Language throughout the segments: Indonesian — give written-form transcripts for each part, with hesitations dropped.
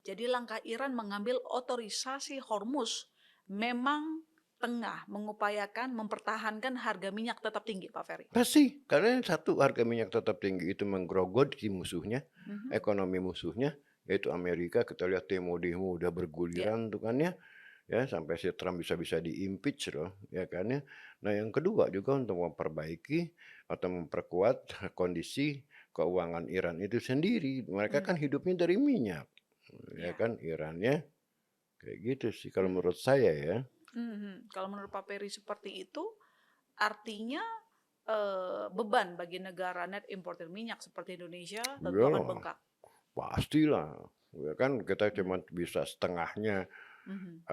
Jadi langkah Iran mengambil otorisasi Hormuz memang tengah mengupayakan mempertahankan harga minyak tetap tinggi, Pak Ferry? Pasti, karena yang satu harga minyak tetap tinggi itu menggerogoti musuhnya, Mhm. ekonomi musuhnya, yaitu Amerika. Kita lihat demo-demo udah Ya, berguliran tuh kan ya sampai si Trump bisa-bisa di-impeach loh, ya kan ya. Nah yang kedua juga untuk memperbaiki atau memperkuat kondisi keuangan Iran itu sendiri. Mereka mmm, kan hidupnya dari minyak, ya ya, kan Irannya, kayak gitu sih kalau mhm, menurut saya ya. Kalau menurut Pak Ferry seperti itu, artinya, beban bagi negara net importer minyak seperti Indonesia tentu akan Iyalah, bengkak. pastilah, ya kan kita Mmm, cuma bisa setengahnya. mhm,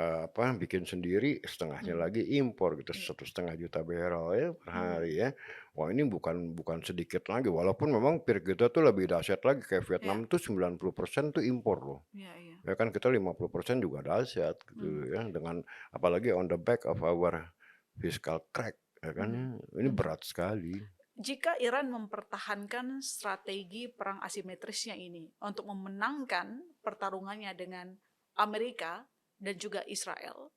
Bikin sendiri, setengahnya mhm, lagi impor gitu, iya, 1,5 juta barrel ya per hari mmm, ya. Wah ini bukan bukan sedikit lagi, walaupun memang peer kita tuh lebih dahsyat lagi, kayak iya, Vietnam tuh 90% tuh impor loh. iya, iya, Ya kan kita 50% juga dahsyat gitu mmm, ya, dengan apalagi on the back of our fiscal crack ya kan ya, mhm, ini mhm. berat sekali. Jika Iran mempertahankan strategi perang asimetrisnya ini untuk memenangkan pertarungannya dengan Amerika dan juga Israel,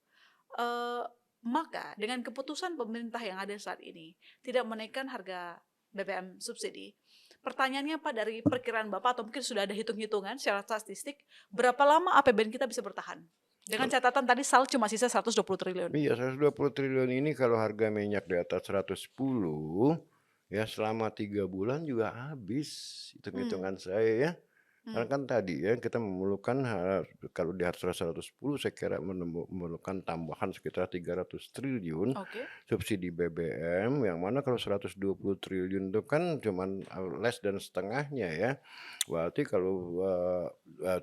eee, maka dengan keputusan pemerintah yang ada saat ini tidak menaikkan harga BBM subsidi, pertanyaannya Pak dari perkiraan Bapak atau mungkin sudah ada hitung-hitungan secara statistik, berapa lama APBN kita bisa bertahan? Dengan Kal catatan tadi SAL cuma sisa 120 triliun. iya 120 triliun ini kalau harga minyak di atas 110 ya selama 3 bulan juga habis, Mmm, hitung-hitungan saya ya. Karena mmm, kan tadi ya kita memerlukan, kalau di atas 110 saya kira memerlukan tambahan sekitar 300 triliun oke, subsidi BBM, yang mana kalau 120 triliun itu kan cuman, less dan setengahnya ya. Berarti kalau,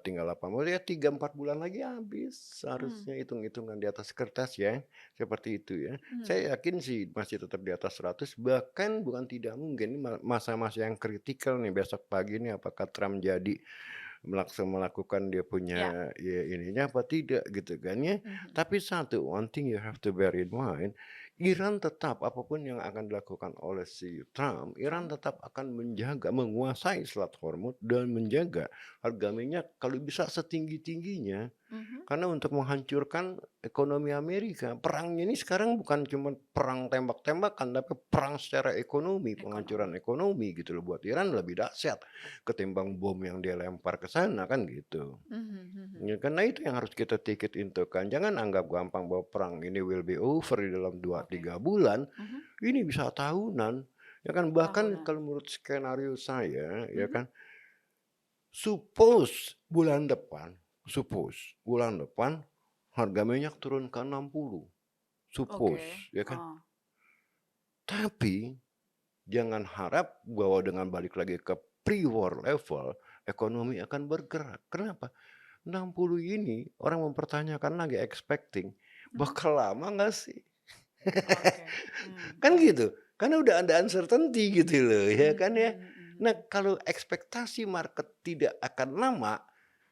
tinggal 80 ya 3 4 bulan lagi habis mmm, seharusnya, hitung-hitungan di atas kertas ya, seperti itu ya. mmm, Saya yakin sih masih tetap di atas 100, bahkan bukan tidak mungkin ini masa-masa yang kritikal nih besok pagi nih, apakah Trump jadi melakukan dia iya, punya ya ininya apa tidak gitu kan ya. mhm, Tapi satu, one thing you have to bear in mind, Iran tetap apapun yang akan dilakukan oleh si Trump, Iran Trump, tetap akan menjaga, menguasai Selat Hormuz dan menjaga harga minyak kalau bisa setinggi-tingginya. mhm. Karena untuk menghancurkan ekonomi Amerika, perangnya ini sekarang bukan cuma perang tembak-tembakan, tapi perang secara ekonomi, penghancuran Ekonomi. ekonomi gitu loh. Buat Iran lebih dahsyat ketimbang bom yang dia lempar ke sana kan gitu. Mhm, mhm. Ya, karena itu yang harus kita take it into account. Jangan anggap gampang bahwa perang ini will be over di dalam dua Oke. tiga bulan. Mhm. Ini bisa tahunan. Ya kan bahkan Tahunan. kalau menurut skenario saya ya Mhm. kan suppose bulan depan harga minyak turun ke 60, suppose, Oke. ya kan. Oh, Tapi jangan harap bahwa dengan balik lagi ke pre-war level, ekonomi akan bergerak. Kenapa? 60 ini orang mempertanyakan lagi, expecting, mhm. bakal lama nggak sih? Oke. Mmm, Kan mmm. gitu, karena udah ada uncertainty gitu loh, ya Mhm, kan ya. mhm, mhm, Nah, mhm. kalau ekspektasi market tidak akan lama,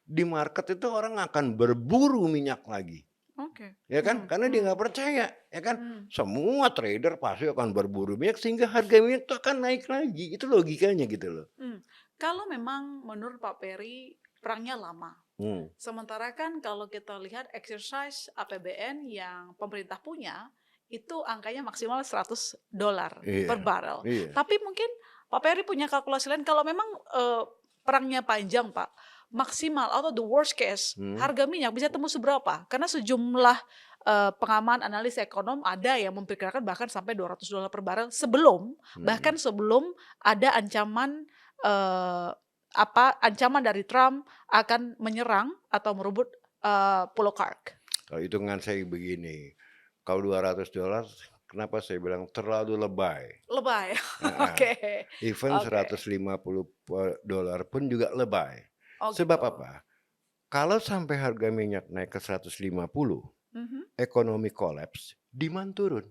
di market itu orang akan berburu minyak lagi, Oke. ya kan? Mmm, Karena dia nggak mmm, percaya, ya kan? mmm, Semua trader pasti akan berburu minyak sehingga harga minyak itu akan naik lagi, itu logikanya gitu loh. mmm. Kalau memang menurut Pak Perry perangnya lama, Hmm, sementara kan kalau kita lihat exercise APBN yang pemerintah punya, itu angkanya maksimal $100 per iya, barel. iya, Tapi mungkin Pak Perry punya kalkulasi lain kalau memang, perangnya panjang Pak, maksimal atau the worst case, hmm, harga minyak bisa tembus seberapa? Karena sejumlah, pengamat analis ekonom ada yang memperkirakan bahkan sampai $200 per barel sebelum, bahkan mhm. sebelum ada ancaman, ancaman dari Trump akan menyerang atau merebut, Pulau Kark. Kalau hitungan saya begini, kalau $200 kenapa saya bilang terlalu lebay. Lebay. Heeh. Oke. Even Oke. $150 pun juga lebay. Oh Sebab gitu. apa? Kalau sampai harga minyak naik ke 150, Mhm. ekonomi kolaps, demand turun,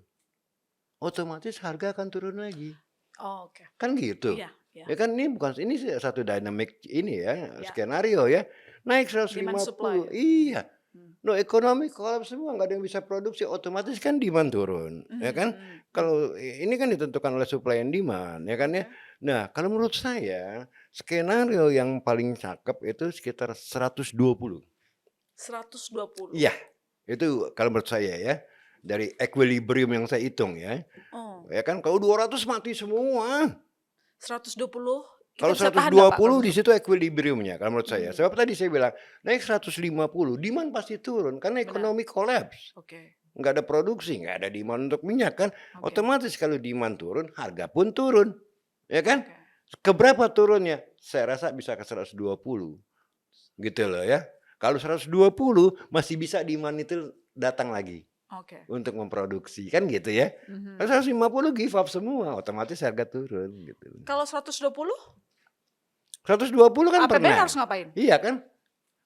otomatis harga akan turun lagi. Oh, oke. Kan gitu. Iya, iya, Ya kan ini satu dynamic ini ya, iya. skenario ya. Naik Demand supply 150, ya? iya. Mmm. No ekonomi kolaps semua, nggak ada yang bisa produksi, otomatis kan demand turun, ya Mhm, kan? mhm, mhm. Kalau ini kan ditentukan oleh supply and demand, ya kan ya? Oke. Nah, kalau menurut saya, skenario yang paling cakep itu sekitar 120. 120. Iya, itu kalau menurut saya ya, dari equilibrium yang saya hitung ya. Oh, Ya kan kalau 200 mati semua. 120 kita Kalau bisa tahan nggak Pak kalau 120 di 120? situ equilibriumnya kalau menurut saya. Sebab tadi saya bilang naik 150, demand pasti turun karena Benar. ekonomi kolaps. Oke, Nggak ada produksi, nggak ada demand untuk minyak kan. oke, Otomatis kalau demand turun, harga pun turun. Ya kan? oke. Keberapa turunnya? Saya rasa bisa ke 120. Gitu loh ya. Kalau 120 masih bisa demand itu datang lagi Oke. untuk memproduksi kan gitu ya. Mhm. Kalau 150 give up semua, otomatis harga turun gitu. Kalau 120 120 kan APBN pernah. harus ngapain? Iya kan?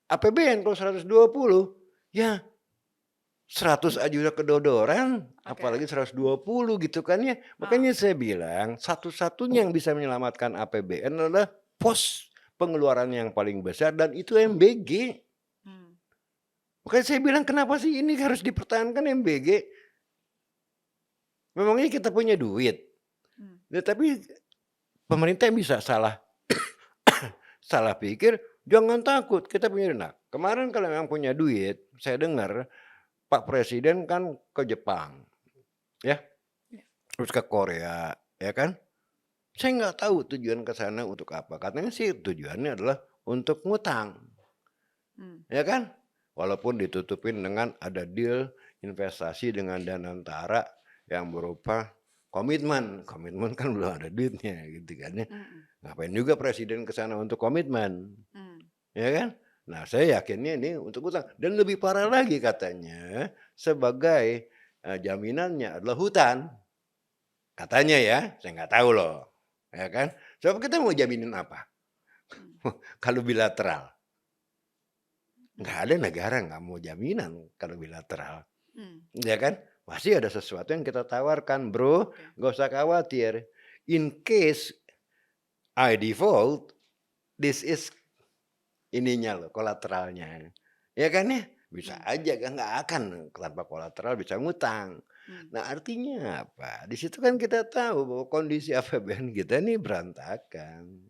APBN kalau 120 ya 100 aja udah kedodoran, Oke. apalagi 120 gitu kan ya. Ah, Makanya saya bilang satu-satunya yang bisa menyelamatkan APBN adalah pos pengeluaran yang paling besar dan itu MBG. hmm, Makanya saya bilang kenapa sih ini harus dipertahankan MBG? Memangnya kita punya duit. hmm, Ya, tapi pemerintah bisa salah salah pikir, jangan takut kita punya duit. Nah, kemarin kalau memang punya duit, saya dengar Pak Presiden kan ke Jepang, ya, ya, terus ke Korea, ya kan. Saya nggak tahu tujuan ke sana untuk apa. Katanya sih tujuannya adalah untuk ngutang, hmm, ya kan. Walaupun ditutupin dengan ada deal investasi dengan Danantara yang berupa komitmen. Komitmen kan belum ada duitnya gitu kan ya. hmm, Ngapain juga presiden ke sana untuk komitmen, hmm, ya kan. Nah saya yakinnya ini untuk utang dan lebih parah lagi katanya sebagai jaminannya adalah hutan. Katanya ya, saya nggak tahu loh, ya kan. Sebab kita mau jaminin apa? hmm, Kalau bilateral, hmm, nggak ada negara nggak mau jaminan kalau bilateral, hmm. ya kan. Pasti ada sesuatu yang kita tawarkan, bro. Oke. Nggak usah khawatir. In case I default, this is ininya loh, kolateralnya. Ya kan ya? Bisa Hmm, aja kan nggak akan tanpa kolateral bisa ngutang. hmm. Nah artinya apa? Di situ kan kita tahu bahwa kondisi APBN kita ini berantakan.